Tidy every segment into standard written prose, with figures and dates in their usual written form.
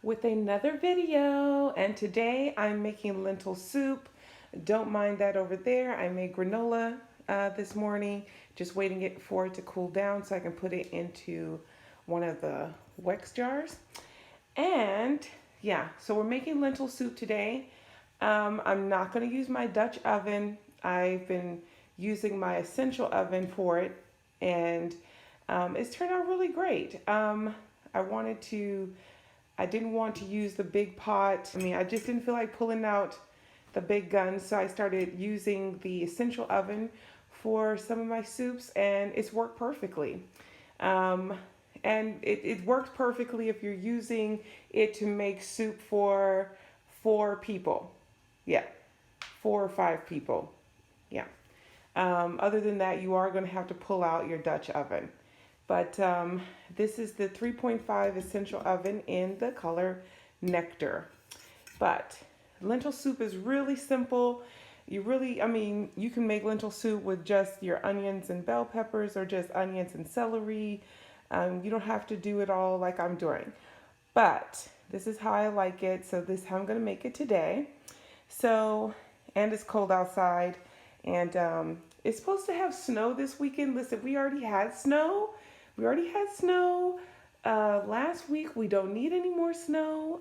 with another video, and today I'm making lentil soup. Don't mind that over there. I made granola this morning, just waiting for it to cool down so I can put it into one of the Wex jars. And yeah, so we're making lentil soup today. I'm not going to use my Dutch oven. I've been using my essential oven for it, and it's turned out really great. I wanted to I didn't want to use the big pot. I mean, I just didn't feel like pulling out the big guns, so I started using the essential oven for some of my soups, and it's worked perfectly. Um, and it works perfectly if you're using it to make soup for 4 people. Yeah, 4 or 5 people. Yeah. Other than that, you are going to have to pull out your Dutch oven. But this is the 3.5 essential oven in the color Nectar. But lentil soup is really simple. You can make lentil soup with just your onions and bell peppers or just onions and celery. You don't have to do it all like I'm doing. But this is how I like it. So this is how I'm going to make it today. So, and it's cold outside. And it's supposed to have snow this weekend. Listen, we already had snow. Last week. We don't need any more snow.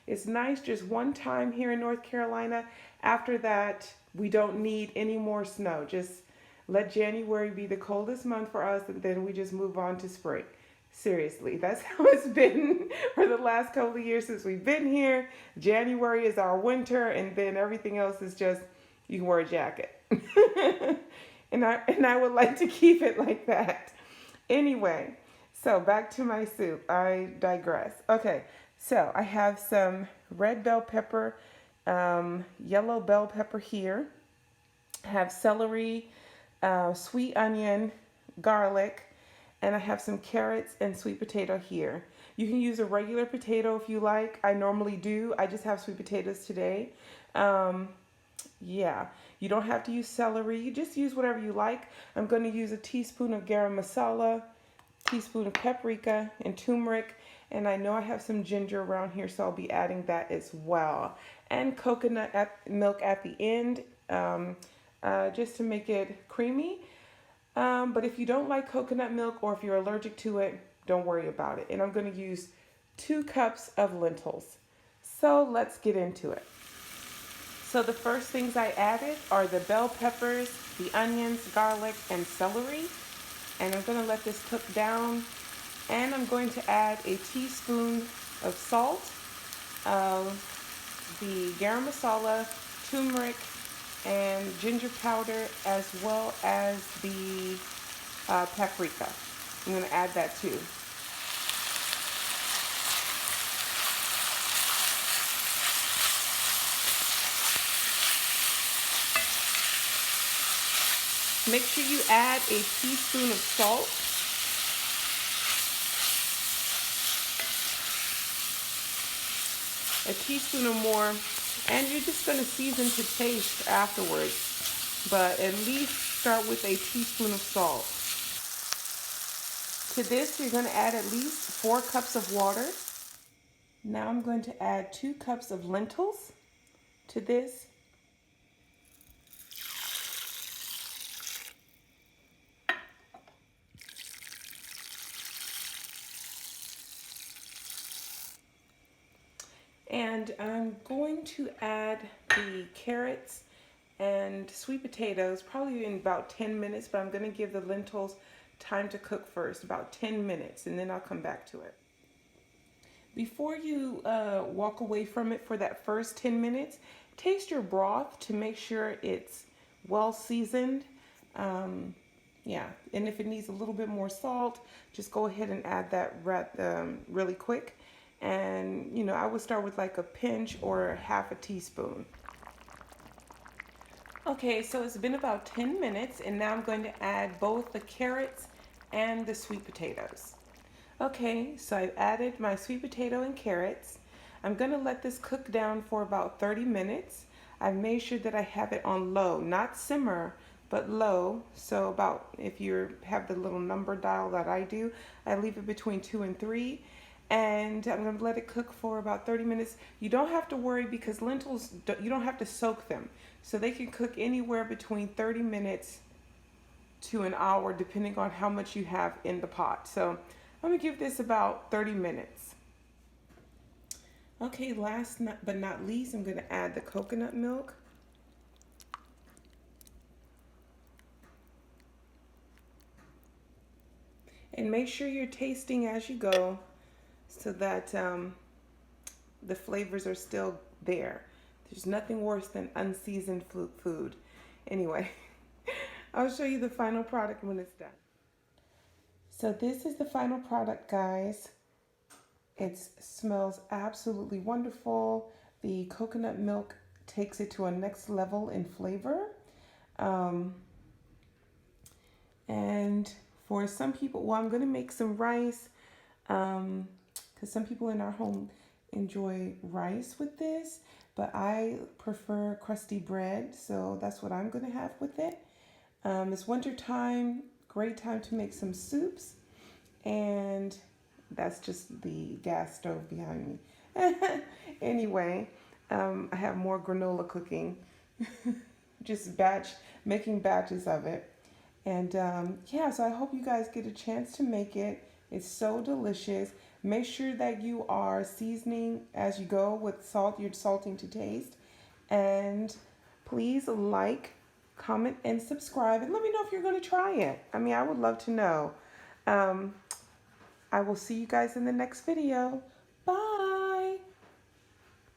It's nice just one time here in North Carolina. After that, we don't need any more snow. Just let January be the coldest month for us, and then we just move on to spring. Seriously, that's how it's been for the last couple of years since we've been here. January is our winter, and then everything else is just you can wear a jacket. and I would like to keep it like that. Anyway, so back to my soup. I digress. Okay, so I have some red bell pepper, yellow bell pepper here. I have celery, sweet onion, garlic, and I have some carrots and sweet potato here. You can use a regular potato if you like. I normally do. I just have sweet potatoes today. Yeah, you don't have to use celery. You just use whatever you like. I'm going to use a teaspoon of garam masala, teaspoon of paprika and turmeric, and I know I have some ginger around here, so I'll be adding that as well. And coconut milk at the end, just to make it creamy. But if you don't like coconut milk or if you're allergic to it, don't worry about it. And I'm going to use 2 cups of lentils. So let's get into it. So the first things I added are the bell peppers, the onions, garlic, and celery. And I'm going to let this cook down. And I'm going to add a teaspoon of salt, the garam masala, turmeric, and ginger powder, as well as the paprika. I'm going to add that too. Make sure you add a teaspoon of salt. A teaspoon or more, and you're just going to season to taste afterwards. But at least start with a teaspoon of salt. To this, you're going to add at least 4 cups of water. Now I'm going to add 2 cups of lentils to this. And I'm going to add the carrots and sweet potatoes probably in about 10 minutes, but I'm going to give the lentils time to cook first, about 10 minutes, and then I'll come back to it. Before you walk away from it for that first 10 minutes, taste your broth to make sure it's well seasoned. Yeah, and if it needs a little bit more salt, just go ahead and add that really quick. And I would start with like a pinch or half a teaspoon. Okay, so it's been about 10 minutes, and now I'm going to add both the carrots and the sweet potatoes. Okay, so I've added my sweet potato and carrots. I'm going to let this cook down for about 30 minutes. I've made sure that I have it on low, not simmer, but low. So about, if you have the little number dial that I do, I leave it between 2 and 3. And I'm going to let it cook for about 30 minutes. You don't have to worry because lentils, you don't have to soak them. So they can cook anywhere between 30 minutes to an hour depending on how much you have in the pot. So I'm going to give this about 30 minutes. Okay, last but not least, I'm going to add the coconut milk. And make sure you're tasting as you go so that the flavors are still there. There's nothing worse than unseasoned food. Anyway, I'll show you the final product when it's done. So this is the final product, guys. It smells absolutely wonderful. The coconut milk takes it to a next level in flavor. And for some people, well, I'm going to make some rice because some people in our home enjoy rice with this, but I prefer crusty bread, so that's what I'm going to have with it. It's winter time, great time to make some soups, and that's just the gas stove behind me. Anyway, I have more granola cooking, just making batches of it. And yeah, so I hope you guys get a chance to make it. It's so delicious. Make sure that you are seasoning as you go with salt. You're salting to taste. And please like, comment, and subscribe. And let me know if you're going to try it. I mean, I would love to know. I will see you guys in the next video.